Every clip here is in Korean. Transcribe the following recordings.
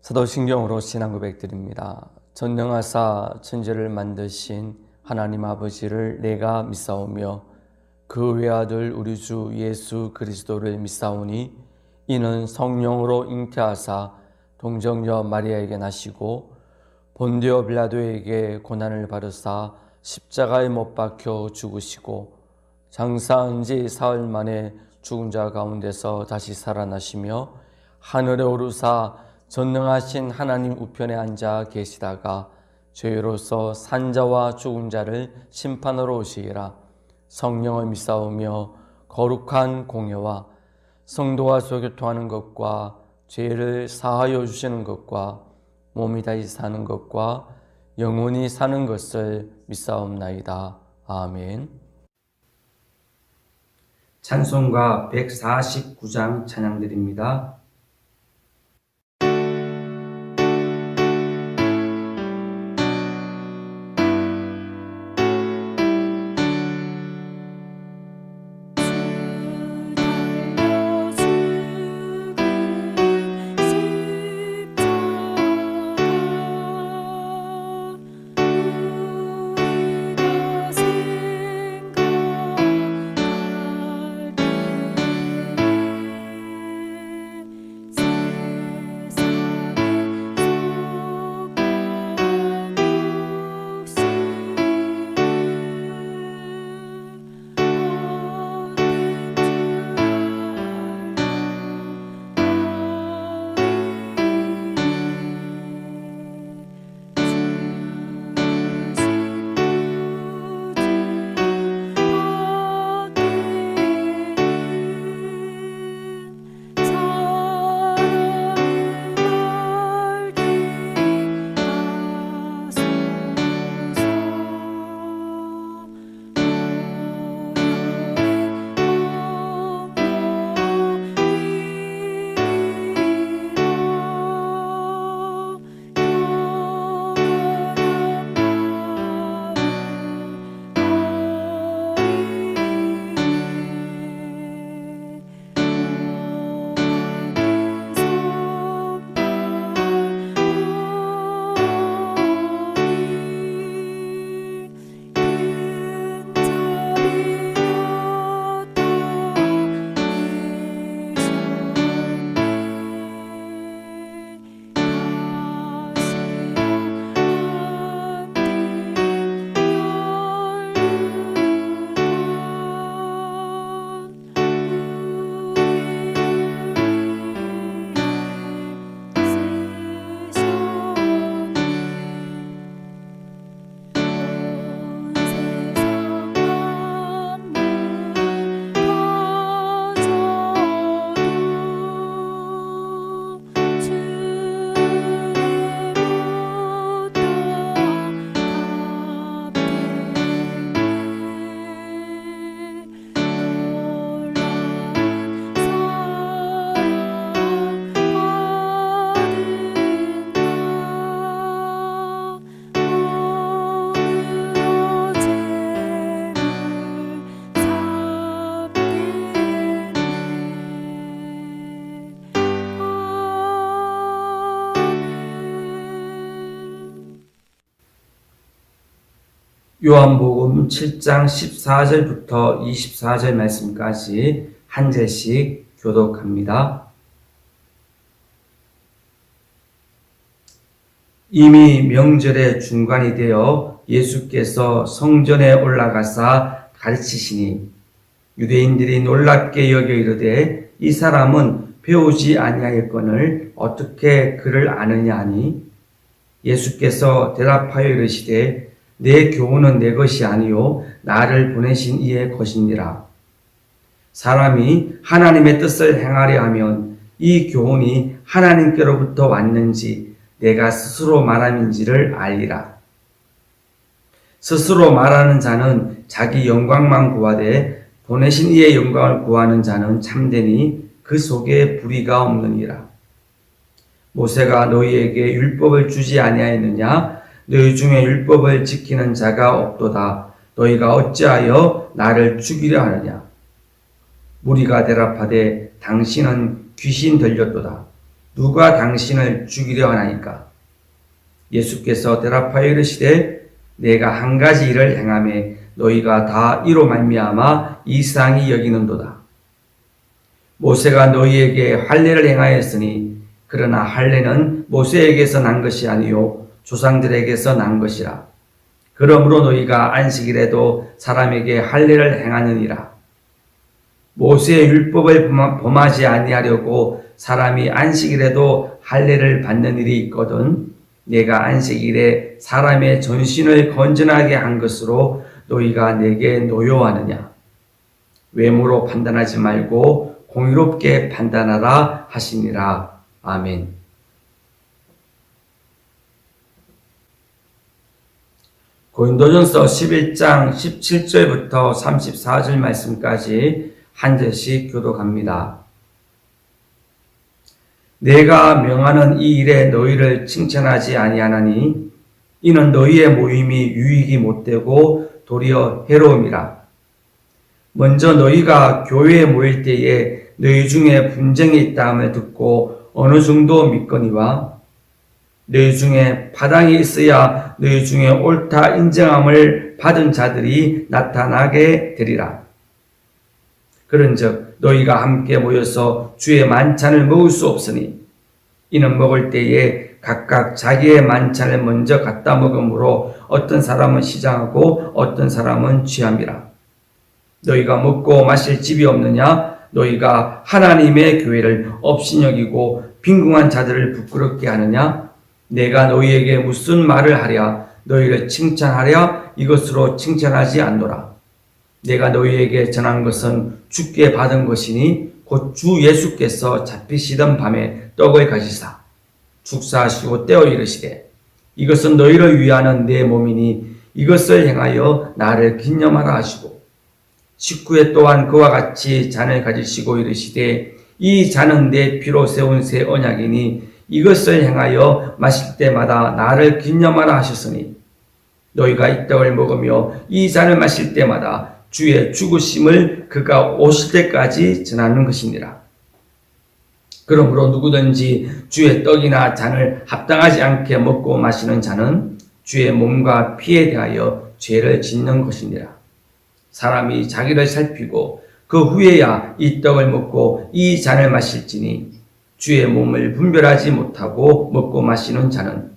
사도신경으로 신앙 고백드립니다. 전능하사 천지를 만드신 하나님 아버지를 내가 믿사오며 그 외아들 우리 주 예수 그리스도를 믿사오니 이는 성령으로 잉태하사 동정녀 마리아에게 나시고 본디오 빌라도에게 고난을 받으사 십자가에 못 박혀 죽으시고 장사한 지 사흘 만에 죽은 자 가운데서 다시 살아나시며 하늘에 오르사 전능하신 하나님 우편에 앉아 계시다가 죄로서 산자와 죽은 자를 심판하러 오시리라. 성령을 믿사오며 거룩한 공예와 성도와 소교통하는 것과 죄를 사하여 주시는 것과 몸이 다시 사는 것과 영원히 사는 것을 믿사옵나이다. 아멘. 찬송가 149장 찬양드립니다. 요한복음 7장 14절부터 24절 말씀까지 한 절씩 교독합니다. 이미 명절의 중간이 되어 예수께서 성전에 올라가사 가르치시니 유대인들이 놀랍게 여겨 이르되 이 사람은 배우지 아니하였거늘 어떻게 그를 아느냐 하니 예수께서 대답하여 이르시되 내 교훈은 내 것이 아니요 나를 보내신 이의 것이니라. 사람이 하나님의 뜻을 행하려 하면 이 교훈이 하나님께로부터 왔는지 내가 스스로 말함인지를 알리라. 스스로 말하는 자는 자기 영광만 구하되 보내신 이의 영광을 구하는 자는 참되니 그 속에 불의가 없느니라. 모세가 너희에게 율법을 주지 아니하였느냐? 너희 중에 율법을 지키는 자가 없도다. 너희가 어찌하여 나를 죽이려 하느냐? 무리가 대답하되 당신은 귀신 들렸도다. 누가 당신을 죽이려 하나이까? 예수께서 대답하여 이르시되 내가 한 가지 일을 행하매 너희가 다 이로 말미암아 이상히 여기는도다. 모세가 너희에게 할례를 행하였으니 그러나 할례는 모세에게서 난 것이 아니요 조상들에게서 난 것이라. 그러므로 너희가 안식일에도 사람에게 할례를 행하느니라. 모세의 율법을 범하지 아니하려고 사람이 안식일에도 할례를 받는 일이 있거든 내가 안식일에 사람의 전신을 건전하게 한 것으로 너희가 내게 노여워하느냐. 외모로 판단하지 말고 공의롭게 판단하라 하시니라. 아멘. 고린도전서 11장 17절부터 34절 말씀까지 한 절씩 교독합니다. 내가 명하는 이 일에 너희를 칭찬하지 아니하나니 이는 너희의 모임이 유익이 못되고 도리어 해로움이라. 먼저 너희가 교회에 모일 때에 너희 중에 분쟁이 있다함을 듣고 어느 정도 믿거니와 너희 중에 파당이 있어야 너희 중에 옳다 인정함을 받은 자들이 나타나게 되리라. 그런즉 너희가 함께 모여서 주의 만찬을 먹을 수 없으니 이는 먹을 때에 각각 자기의 만찬을 먼저 갖다 먹으므로 어떤 사람은 시장하고 어떤 사람은 취함이라. 너희가 먹고 마실 집이 없느냐? 너희가 하나님의 교회를 업신여기고 빈궁한 자들을 부끄럽게 하느냐? 내가 너희에게 무슨 말을 하랴? 너희를 칭찬하랴? 이것으로 칭찬하지 않노라. 내가 너희에게 전한 것은 주께 받은 것이니 곧 주 예수께서 잡히시던 밤에 떡을 가지사 축사하시고 떼어 이르시되 이것은 너희를 위하는 내 몸이니 이것을 행하여 나를 기념하라 하시고 19회 또한 그와 같이 잔을 가지시고 이르시되 이 잔은 내 피로 세운 새 언약이니 이것을 행하여 마실 때마다 나를 기념하라 하셨으니 너희가 이 떡을 먹으며 이 잔을 마실 때마다 주의 죽으심을 그가 오실 때까지 전하는 것이니라. 그러므로 누구든지 주의 떡이나 잔을 합당하지 않게 먹고 마시는 자는 주의 몸과 피에 대하여 죄를 짓는 것이니라. 사람이 자기를 살피고 그 후에야 이 떡을 먹고 이 잔을 마실지니 주의 몸을 분별하지 못하고 먹고 마시는 자는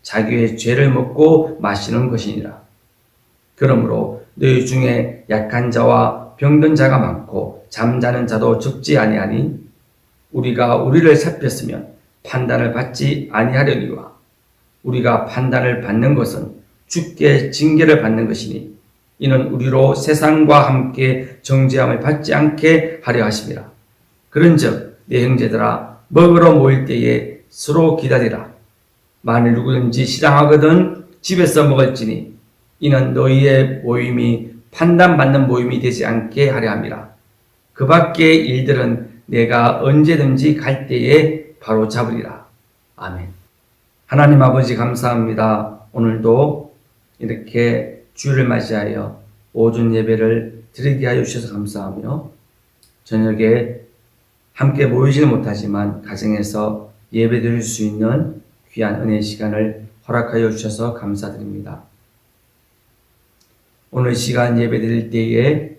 자기의 죄를 먹고 마시는 것이니라. 그러므로 너희 중에 약한 자와 병든 자가 많고 잠자는 자도 적지 아니하니 우리가 우리를 살폈으면 판단을 받지 아니하려니와 우리가 판단을 받는 것은 주께 징계를 받는 것이니 이는 우리로 세상과 함께 정죄함을 받지 않게 하려 하심이라. 그런즉 내 형제들아 먹으러 모일 때에 서로 기다리라. 만일 누구든지 시장하거든 집에서 먹을지니 이는 너희의 모임이 판단받는 모임이 되지 않게 하려 함이라. 그 밖의 일들은 내가 언제든지 갈 때에 바로 잡으리라. 아멘. 하나님 아버지 감사합니다. 오늘도 이렇게 주를 맞이하여 오전 예배를 드리게 하여 주셔서 감사하며 저녁에 함께 모이지는 못하지만 가정에서 예배 드릴 수 있는 귀한 은혜의 시간을 허락하여 주셔서 감사드립니다. 오늘 시간 예배 드릴 때에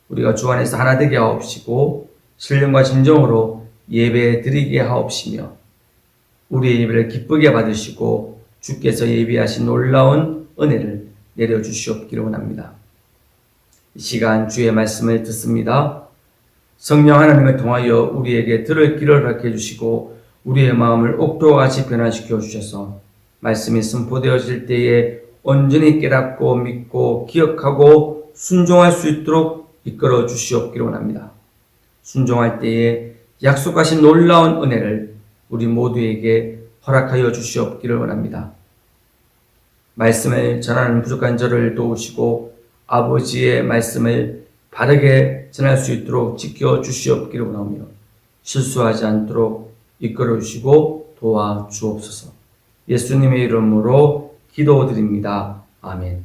우리가 주 안에서 하나 되게 하옵시고 신령과 진정으로 예배 드리게 하옵시며 우리의 예배를 기쁘게 받으시고 주께서 예비하신 놀라운 은혜를 내려주시옵기를 원합니다. 이 시간 주의 말씀을 듣습니다. 성령 하나님을 통하여 우리에게 들을 길을 허락해 주시고 우리의 마음을 옥토와 같이 변화시켜 주셔서 말씀이 선포되어질 때에 온전히 깨닫고 믿고 기억하고 순종할 수 있도록 이끌어 주시옵기를 원합니다. 순종할 때에 약속하신 놀라운 은혜를 우리 모두에게 허락하여 주시옵기를 원합니다. 말씀을 전하는 부족한 저를 도우시고 아버지의 말씀을 바르게 전할 수 있도록 지켜 주시옵기를 원하며 실수하지 않도록 이끌어 주시고 도와 주옵소서. 예수님의 이름으로 기도드립니다. 아멘.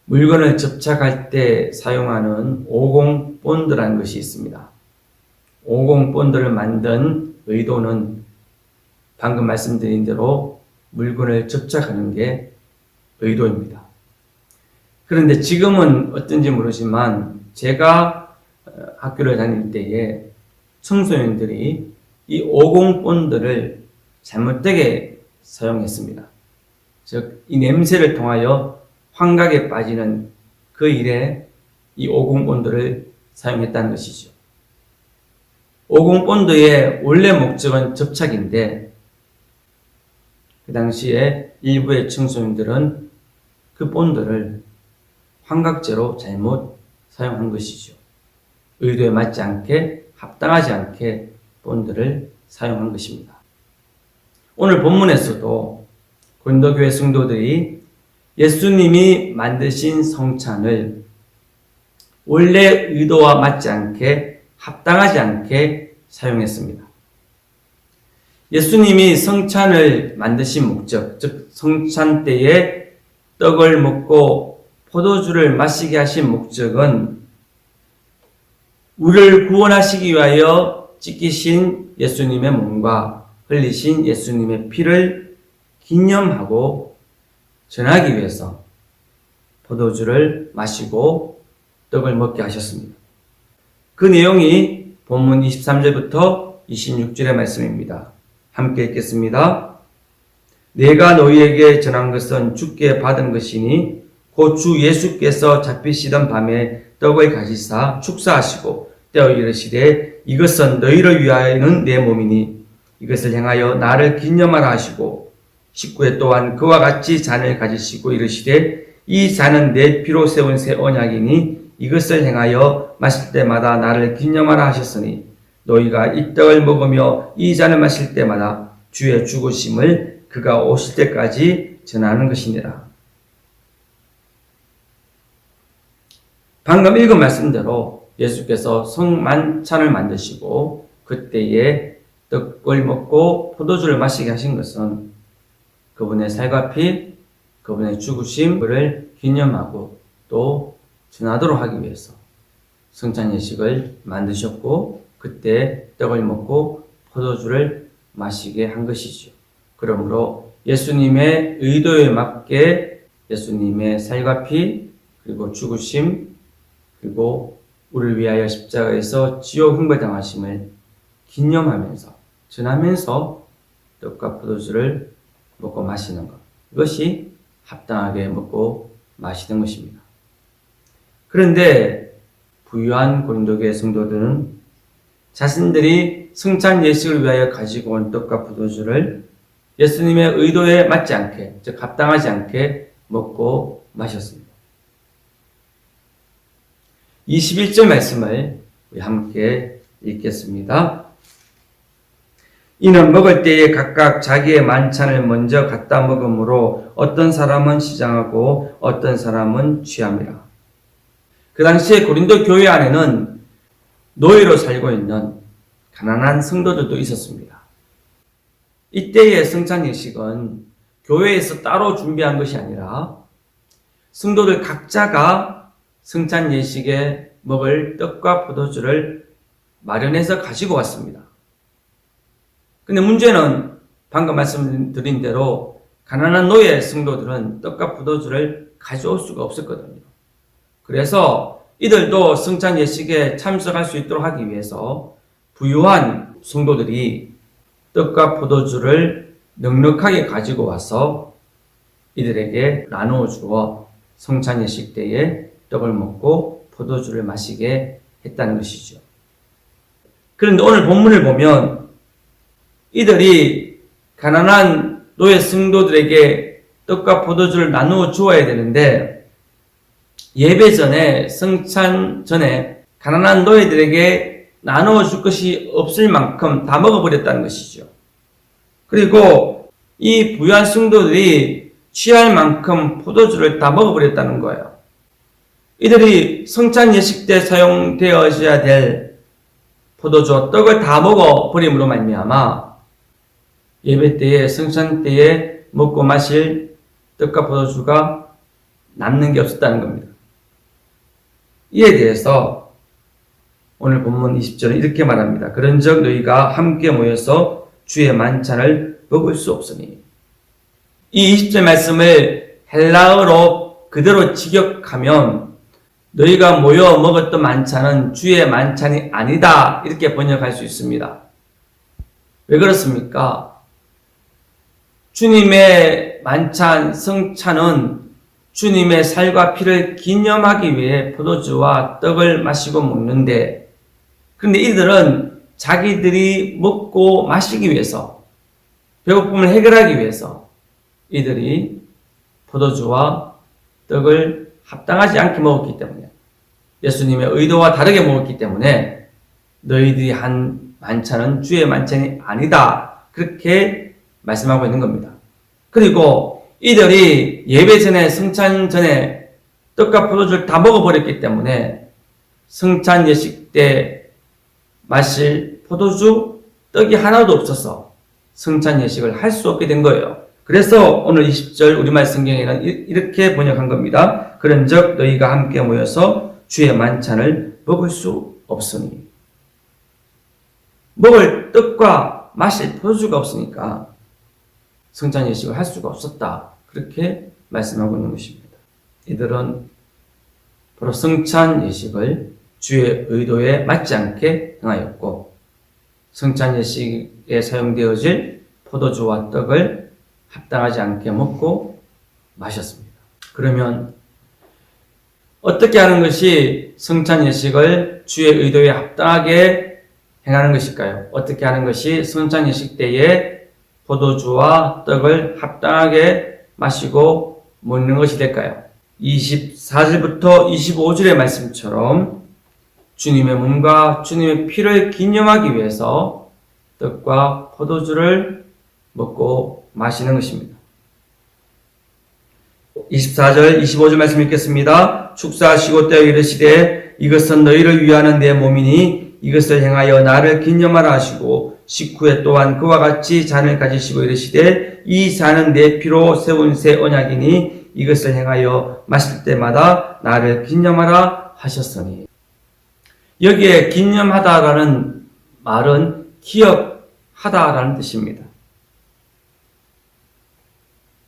물건을 접착할 때 사용하는 50본드라는 것이 있습니다. 50본드를 만든 의도는 방금 말씀드린 대로 물건을 접착하는 게 의도입니다. 그런데 지금은 어떤지 모르지만 제가 학교를 다닐 때에 청소년들이 이 50 본드를 잘못되게 사용했습니다. 즉, 이 냄새를 통하여 환각에 빠지는 그 일에 이 50 본드를 사용했다는 것이죠. 50 본드의 원래 목적은 접착인데 그 당시에 일부의 청소년들은 그 본드를 환각제로 잘못 사용한 것이죠. 의도에 맞지 않게, 합당하지 않게 본드를 사용한 것입니다. 오늘 본문에서도 고린도교회 성도들이 예수님이 만드신 성찬을 원래 의도와 맞지 않게, 합당하지 않게 사용했습니다. 예수님이 성찬을 만드신 목적, 즉 성찬 때에 떡을 먹고 포도주를 마시게 하신 목적은 우리를 구원하시기 위하여 찢기신 예수님의 몸과 흘리신 예수님의 피를 기념하고 전하기 위해서 포도주를 마시고 떡을 먹게 하셨습니다. 그 내용이 본문 23절부터 26절의 말씀입니다. 함께 읽겠습니다. 내가 너희에게 전한 것은 주께 받은 것이니 곧 주 예수께서 잡히시던 밤에 떡을 가지사 축사하시고 떼어 이르시되 이것은 너희를 위하여는 내 몸이니 이것을 행하여 나를 기념하라 하시고 19회 또한 그와 같이 잔을 가지시고 이르시되 이 잔은 내 피로 세운 새 언약이니 이것을 행하여 마실 때마다 나를 기념하라 하셨으니 너희가 이 떡을 먹으며 이 잔을 마실 때마다 주의 죽으심을 그가 오실 때까지 전하는 것이니라. 방금 읽은 말씀대로 예수께서 성만찬을 만드시고 그때에 떡을 먹고 포도주를 마시게 하신 것은 그분의 살과 피, 그분의 죽으심을 기념하고 또 전하도록 하기 위해서 성찬 예식을 만드셨고 그때 떡을 먹고 포도주를 마시게 한 것이죠. 그러므로 예수님의 의도에 맞게 예수님의 살과 피 그리고 죽으심 그리고 우리를 위하여 십자가에서 지옥 형벌당하심을 기념하면서 전하면서 떡과 포도주를 먹고 마시는 것, 이것이 합당하게 먹고 마시는 것입니다. 그런데 부유한 고린도교회 성도들은 자신들이 성찬 예식을 위하여 가지고 온 떡과 포도주를 예수님의 의도에 맞지 않게, 즉 합당하지 않게 먹고 마셨습니다. 21절 말씀을 우리 함께 읽겠습니다. 이는 먹을 때에 각각 자기의 만찬을 먼저 갖다 먹으므로 어떤 사람은 시장하고 어떤 사람은 취함이라. 그 당시에 고린도 교회 안에는 노예로 살고 있는 가난한 성도들도 있었습니다. 이때의 성찬 예식은 교회에서 따로 준비한 것이 아니라 성도들 각자가 성찬 예식에 먹을 떡과 포도주를 마련해서 가지고 왔습니다. 근데 문제는 방금 말씀드린 대로 가난한 노예 성도들은 떡과 포도주를 가져올 수가 없었거든요. 그래서 이들도 성찬 예식에 참석할 수 있도록 하기 위해서 부유한 성도들이 떡과 포도주를 넉넉하게 가지고 와서 이들에게 나누어 주어 성찬 예식 때에 떡을 먹고 포도주를 마시게 했다는 것이죠. 그런데 오늘 본문을 보면 이들이 가난한 노예 성도들에게 떡과 포도주를 나누어 주어야 되는데 예배 전에, 성찬 전에 가난한 노예들에게 나누어 줄 것이 없을 만큼 다 먹어버렸다는 것이죠. 그리고 이 부유한 성도들이 취할 만큼 포도주를 다 먹어버렸다는 거예요. 이들이 성찬 예식 때 사용되어져야 될 포도주, 떡을 다 먹어버림으로 말미암아 예배 때에, 성찬 때에 먹고 마실 떡과 포도주가 남는 게 없었다는 겁니다. 이에 대해서 오늘 본문 20절은 이렇게 말합니다. 그런즉 너희가 함께 모여서 주의 만찬을 먹을 수 없으니. 이 20절 말씀을 헬라어로 그대로 직역하면 너희가 모여 먹었던 만찬은 주의 만찬이 아니다, 이렇게 번역할 수 있습니다. 왜 그렇습니까? 주님의 만찬, 성찬은 주님의 살과 피를 기념하기 위해 포도주와 떡을 마시고 먹는데, 그런데 이들은 자기들이 먹고 마시기 위해서, 배고픔을 해결하기 위해서 이들이 포도주와 떡을 합당하지 않게 먹었기 때문에, 예수님의 의도와 다르게 먹었기 때문에 너희들이 한 만찬은 주의 만찬이 아니다, 그렇게 말씀하고 있는 겁니다. 그리고 이들이 예배 전에, 성찬 전에 떡과 포도주를 다 먹어버렸기 때문에 성찬 예식 때 마실 포도주, 떡이 하나도 없어서 성찬 예식을 할 수 없게 된 거예요. 그래서 오늘 20절 우리말 성경에는 이렇게 번역한 겁니다. 그런즉 너희가 함께 모여서 주의 만찬을 먹을 수 없으니. 먹을 떡과 마실 포도주가 없으니까 성찬 예식을 할 수가 없었다, 그렇게 말씀하고 있는 것입니다. 이들은 바로 성찬 예식을 주의 의도에 맞지 않게 행하였고, 성찬 예식에 사용되어질 포도주와 떡을 합당하지 않게 먹고 마셨습니다. 그러면 어떻게 하는 것이 성찬 예식을 주의 의도에 합당하게 행하는 것일까요? 어떻게 하는 것이 성찬 예식 때에 포도주와 떡을 합당하게 마시고 먹는 것이 될까요? 24절부터 25절의 말씀처럼 주님의 몸과 주님의 피를 기념하기 위해서 떡과 포도주를 먹고 마시는 것입니다. 24절, 25절 말씀 읽겠습니다. 축사하시고 떼어 이르시되 이것은 너희를 위하는 내 몸이니 이것을 행하여 나를 기념하라 하시고, 식후에 또한 그와 같이 잔을 가지시고 이르시되 이 잔은 내 피로 세운 새 언약이니 이것을 행하여 마실 때마다 나를 기념하라 하셨으니. 여기에 기념하다라는 말은 기억하다라는 뜻입니다.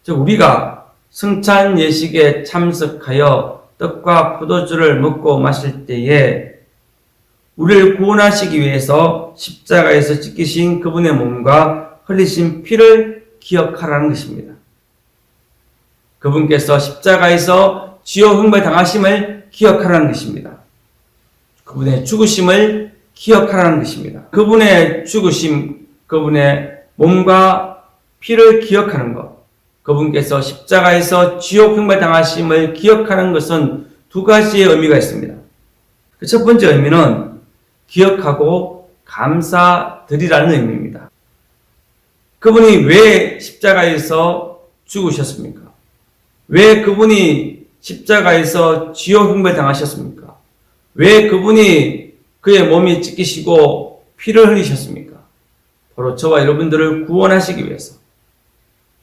즉 우리가 성찬 예식에 참석하여 떡과 포도주를 먹고 마실 때에 우리를 구원하시기 위해서 십자가에서 찢기신 그분의 몸과 흘리신 피를 기억하라는 것입니다. 그분께서 십자가에서 지옥 형벌 당하심을 기억하라는 것입니다. 그분의 죽으심을 기억하라는 것입니다. 그분의 죽으심, 그분의 몸과 피를 기억하는 것, 그분께서 십자가에서 지옥 형벌 당하심을 기억하는 것은 두 가지의 의미가 있습니다. 그 첫 번째 의미는 기억하고 감사드리라는 의미입니다. 그분이 왜 십자가에서 죽으셨습니까? 왜 그분이 십자가에서 지옥 형벌 당하셨습니까? 왜 그분이 그의 몸이 찢기시고 피를 흘리셨습니까? 바로 저와 여러분들을 구원하시기 위해서,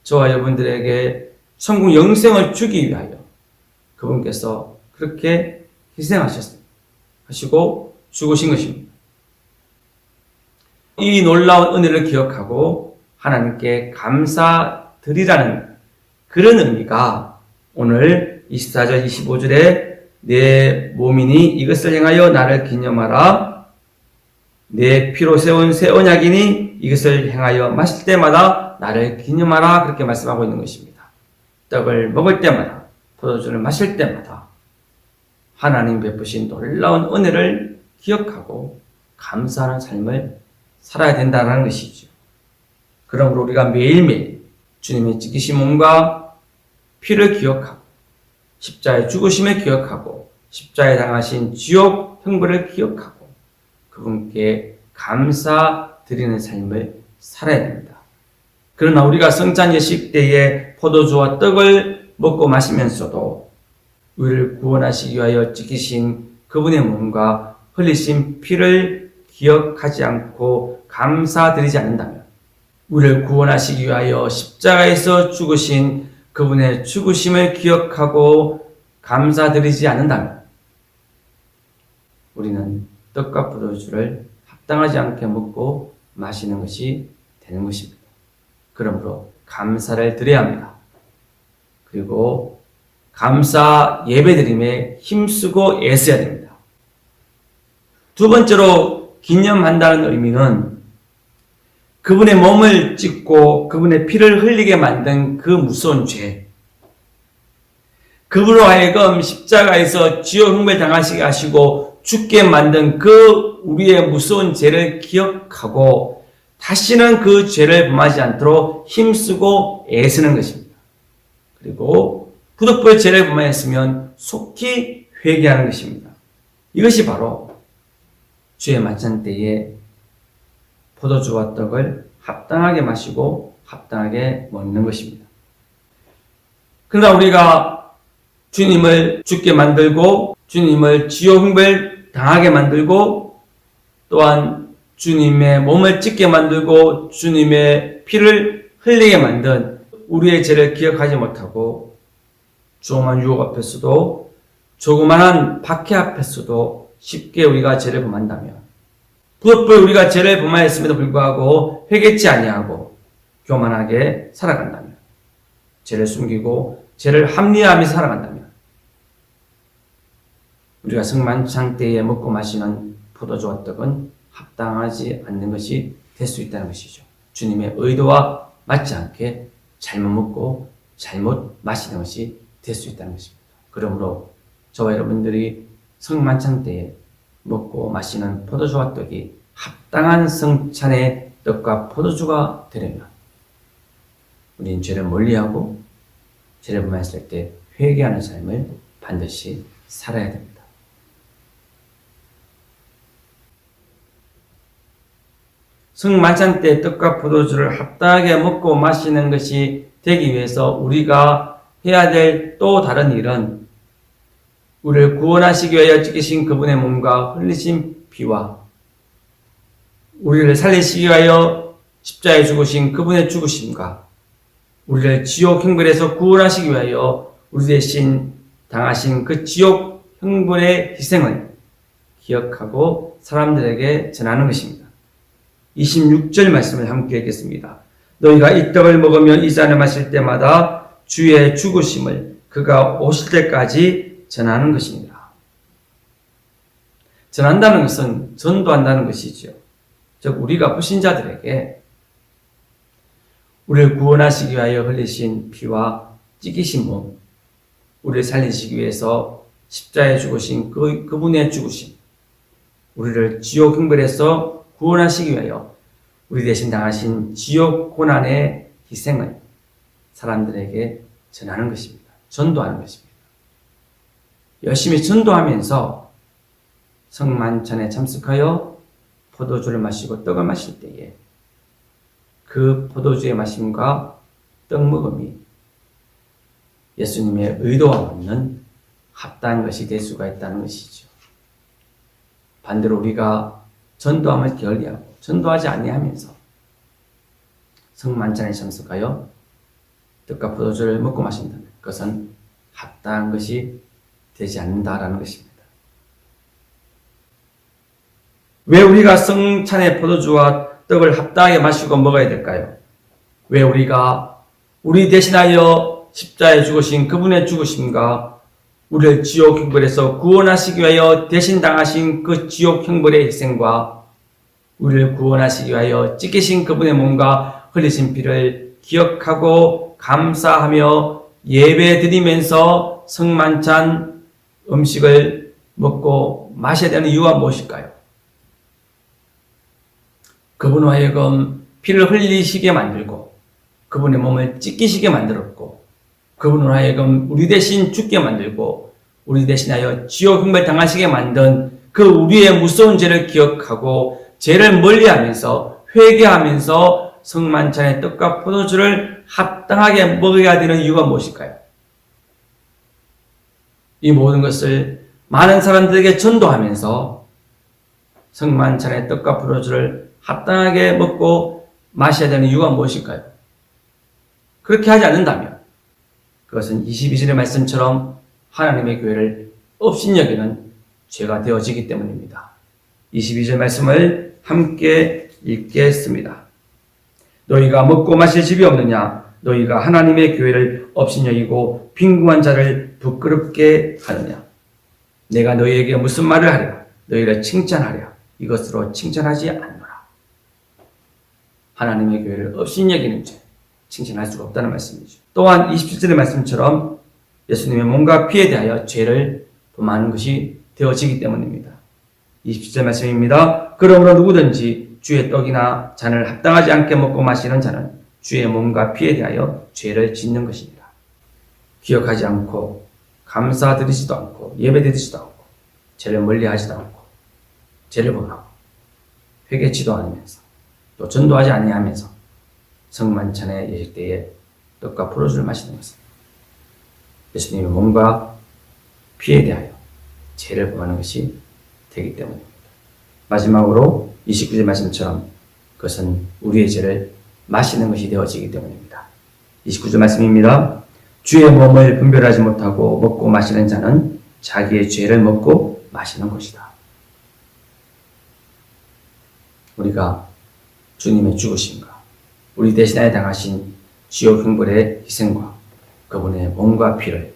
저와 여러분들에게 천국 영생을 주기 위하여 그분께서 그렇게 희생하셨습니다. 하시고 죽으신 것입니다. 이 놀라운 은혜를 기억하고 하나님께 감사드리라는 그런 의미가 오늘 24절 25절에 내 몸이니 이것을 행하여 나를 기념하라, 내 피로 세운 새 언약이니 이것을 행하여 마실 때마다 나를 기념하라, 그렇게 말씀하고 있는 것입니다. 떡을 먹을 때마다, 포도주를 마실 때마다 하나님 베푸신 놀라운 은혜를 기억하고 감사하는 삶을 살아야 된다는 것이죠. 그러므로 우리가 매일매일 주님의 찢기신 몸과 피를 기억하고 십자가의 죽으심을 기억하고 십자가에 당하신 지옥 형벌을 기억하고 그분께 감사드리는 삶을 살아야 됩니다. 그러나 우리가 성찬 예식 때에 포도주와 떡을 먹고 마시면서도 우리를 구원하시기 위하여 찢기신 그분의 몸과 흘리신 피를 기억하지 않고 감사드리지 않는다면, 우리를 구원하시기 위하여 십자가에서 죽으신 그분의 죽으심을 기억하고 감사드리지 않는다면 우리는 떡과 포도주를 합당하지 않게 먹고 마시는 것이 되는 것입니다. 그러므로 감사를 드려야 합니다. 그리고 감사 예배드림에 힘쓰고 애써야 됩니다. 두 번째로 기념한다는 의미는 그분의 몸을 찢고 그분의 피를 흘리게 만든 그 무서운 죄, 그분으로 하여금 십자가에서 지옥 흉배를 당하시게 하시고 죽게 만든 그 우리의 무서운 죄를 기억하고 다시는 그 죄를 범하지 않도록 힘쓰고 애쓰는 것입니다. 그리고 부득불 죄를 범하였으면 속히 회개하는 것입니다. 이것이 바로 주의 만찬 때에 포도주와 떡을 합당하게 마시고 합당하게 먹는 것입니다. 그러나 우리가 주님을 죽게 만들고 주님을 지옥 흉배를 당하게 만들고 또한 주님의 몸을 찢게 만들고 주님의 피를 흘리게 만든 우리의 죄를 기억하지 못하고 조그만 유혹 앞에서도 조그만한 박해 앞에서도 쉽게 우리가 죄를 범한다면 부득불 우리가 죄를 범하였음에도 불구하고 회개치 아니하고 교만하게 살아간다면 죄를 숨기고 죄를 합리화하며 살아간다면 우리가 성만찬 때에 먹고 마시는 포도주와 떡은 합당하지 않는 것이 될 수 있다는 것이죠. 주님의 의도와 맞지 않게 잘못 먹고 잘못 마시는 것이 될 수 있다는 것입니다. 그러므로 저와 여러분들이 성만찬 때에 먹고 마시는 포도주와 떡이 합당한 성찬의 떡과 포도주가 되려면 우리는 죄를 멀리하고 죄를 범했을 때 회개하는 삶을 반드시 살아야 됩니다. 성만찬 때 떡과 포도주를 합당하게 먹고 마시는 것이 되기 위해서 우리가 해야 될 또 다른 일은 우리를 구원하시기 위하여 찢기신 그분의 몸과 흘리신 피와 우리를 살리시기 위하여 십자가에 죽으신 그분의 죽으심과 우리를 지옥 형벌에서 구원하시기 위하여 우리 대신 당하신 그 지옥 형벌의 희생을 기억하고 사람들에게 전하는 것입니다. 26절 말씀을 함께 읽겠습니다. 너희가 이 떡을 먹으며 이 잔을 마실 때마다 주의 죽으심을 그가 오실 때까지 전하는 것입니다. 전한다는 것은 전도한다는 것이죠. 즉 우리가 불신자들에게 우리를 구원하시기 위하여 흘리신 피와 찢기신 몸, 우리를 살리시기 위해서 십자가에 죽으신 그분의 죽으심, 우리를 지옥 형벌에서 구원하시기 위하여 우리 대신 당하신 지옥 고난의 희생을 사람들에게 전하는 것입니다. 전도하는 것입니다. 열심히 전도하면서 성만찬에 참석하여 포도주를 마시고 떡을 마실 때에 그 포도주의 마심과 떡 먹음이 예수님의 의도와 맞는 합당한 것이 될 수가 있다는 것이죠. 반대로 우리가 전도함을 게을리하고 전도하지 아니하면서 성만찬에 참석하여 떡과 포도주를 먹고 마신다면 그것은 합당한 것이 되지 않는다라는 것입니다. 왜 우리가 성찬의 포도주와 떡을 합당하게 마시고 먹어야 될까요? 왜 우리가 우리 대신하여 십자가에 죽으신 그분의 죽으심과 우리를 지옥 형벌에서 구원하시기 위하여 대신 당하신 그 지옥 형벌의 희생과 우리를 구원하시기 위하여 찢기신 그분의 몸과 흘리신 피를 기억하고 감사하며 예배 드리면서 성만찬 음식을 먹고 마셔야 되는 이유가 무엇일까요? 그분으로 하여금 피를 흘리시게 만들고 그분의 몸을 찢기시게 만들었고 그분으로 하여금 우리 대신 죽게 만들고 우리 대신하여 지옥 형벌 당하시게 만든 그 우리의 무서운 죄를 기억하고 죄를 멀리하면서 회개하면서 성만찬의 떡과 포도주를 합당하게 먹어야 되는 이유가 무엇일까요? 이 모든 것을 많은 사람들에게 전도하면서 성만찬의 떡과 포도주를 합당하게 먹고 마셔야 되는 이유가 무엇일까요? 그렇게 하지 않는다면 그것은 22절의 말씀처럼 하나님의 교회를 업신여기는 죄가 되어지기 때문입니다. 22절 말씀을 함께 읽겠습니다. 너희가 먹고 마실 집이 없느냐? 너희가 하나님의 교회를 없인 여기고 빈궁한 자를 부끄럽게 하느냐? 내가 너희에게 무슨 말을 하랴? 너희를 칭찬하랴? 이것으로 칭찬하지 않노라. 하나님의 교회를 없인 여기는 죄, 칭찬할 수가 없다는 말씀이죠. 또한 27절의 말씀처럼 예수님의 몸과 피에 대하여 죄를 범하는 것이 되어지기 때문입니다. 27절 말씀입니다. 그러므로 누구든지 주의 떡이나 잔을 합당하지 않게 먹고 마시는 자는 주의 몸과 피에 대하여 죄를 짓는 것입니다. 기억하지 않고 감사드리지도 않고 예배드리지도 않고 죄를 멀리하지도 않고 죄를 범하고 회개치도 않으면서 또 전도하지 아니하면서 성만찬의 예식 때에 떡과 포도주를 마시는 것은 예수님의 몸과 피에 대하여 죄를 범하는 것이 되기 때문입니다. 마지막으로 29절 말씀처럼 그것은 우리의 죄를 마시는 것이 되어지기 때문입니다. 29절 말씀입니다. 주의 몸을 분별하지 못하고 먹고 마시는 자는 자기의 죄를 먹고 마시는 것이다. 우리가 주님의 죽으심과 우리 대신하여 당하신 지옥 형벌의 희생과 그분의 몸과 피를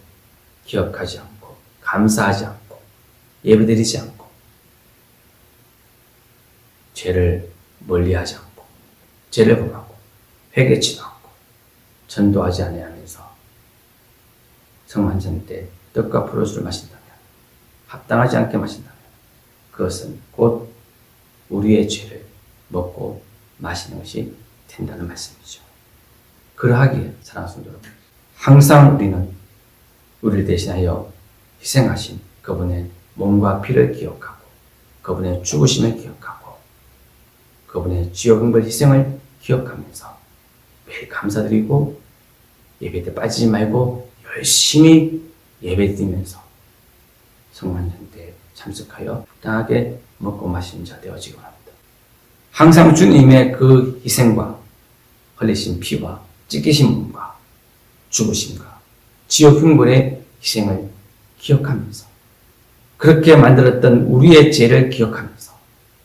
기억하지 않고 감사하지 않고 예배드리지 않고 죄를 멀리하지 않고 죄를 범하고 회개치도 않고 전도하지 아니하면서 성만찬 때 떡과 포도주를 마신다면 합당하지 않게 마신다면 그것은 곧 우리의 죄를 먹고 마시는 것이 된다는 말씀이죠. 그러하기에 사랑하는 성도 여러분, 항상 우리는 우리를 대신하여 희생하신 그분의 몸과 피를 기억하고 그분의 죽으심을 기억하고 그분의 지옥응벌 희생을 기억하면서 매일 감사드리고 예배 때 빠지지 말고 열심히 예배드리면서 성만찬 때 참석하여 합당하게 먹고 마시는 자 되어지기 원합니다. 항상 주님의 그 희생과 흘리신 피와 찢기신 몸과 죽으심과 지옥 형벌의 희생을 기억하면서 그렇게 만들었던 우리의 죄를 기억하면서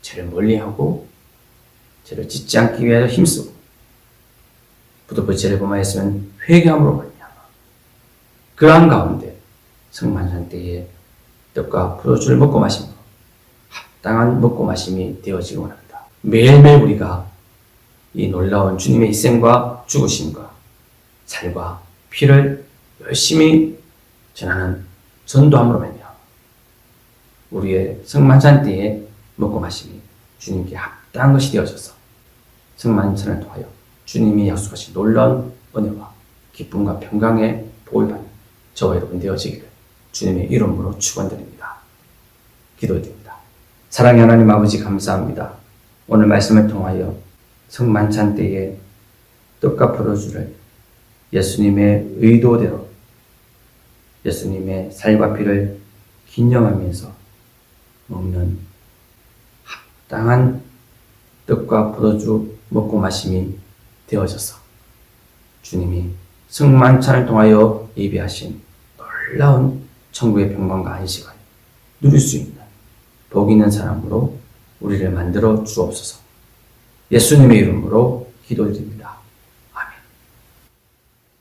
죄를 멀리하고 죄를 짓지 않기 위하여 힘쓰고 부득불 죄를 범하였으면 회개함으로 말미암아 그러한 가운데 성만찬 때에 떡과 포도주를 먹고 마심으로 합당한 먹고 마심이 되어지기 원합니다. 매일매일 우리가 이 놀라운 주님의 희생과 죽으심과 살과 피를 열심히 전하는 전도함으로 말미암아 우리의 성만찬 때에 먹고 마심이 주님께 합당한 것이 되어져서 성만찬을 통하여 주님이 약속하신 놀라운 은혜와 기쁨과 평강의 복을 받는 저와 여러분 되어지기를 주님의 이름으로 축원드립니다. 기도드립니다. 사랑의 하나님 아버지 감사합니다. 오늘 말씀을 통하여 성만찬 때에 떡과 포도주를 예수님의 의도대로 예수님의 살과 피를 기념하면서 먹는 합당한 떡과 포도주 먹고 마심이 되어져서 주님이 성만찬을 통하여 예비하신 놀라운 천국의 평강과 안식을 누릴 수 있는 복 있는 사람으로 우리를 만들어 주옵소서. 예수님의 이름으로 기도드립니다. 아멘.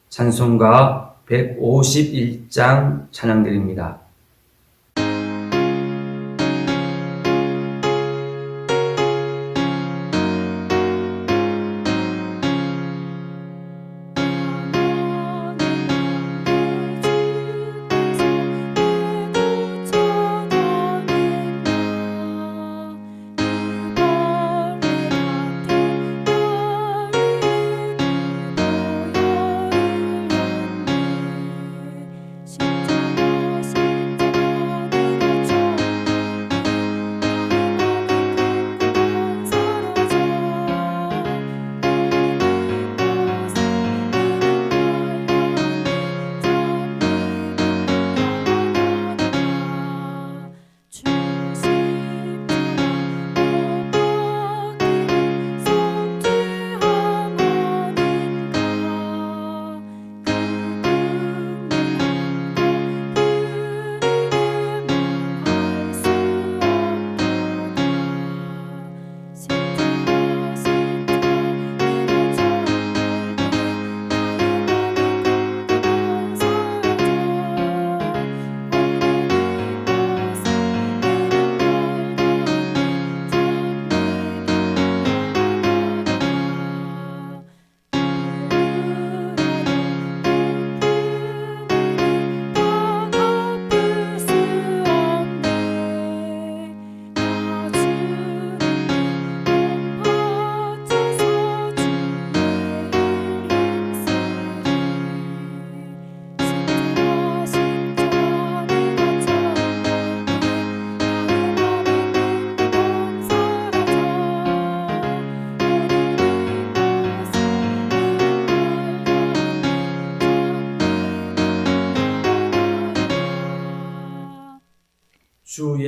찬송가 151장 찬양드립니다. 십자가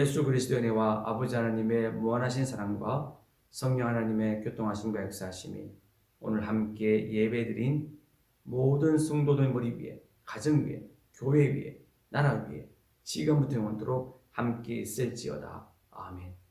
예수 그리스도의 은혜와 아버지 하나님의 무한하신 사랑과 성령 하나님의 교통하심과 역사하심이 오늘 함께 예배드린 모든 성도들 머리 위에, 가정 위에, 교회 위에, 나라 위에 지금부터 영원토록 함께 있을지어다. 아멘.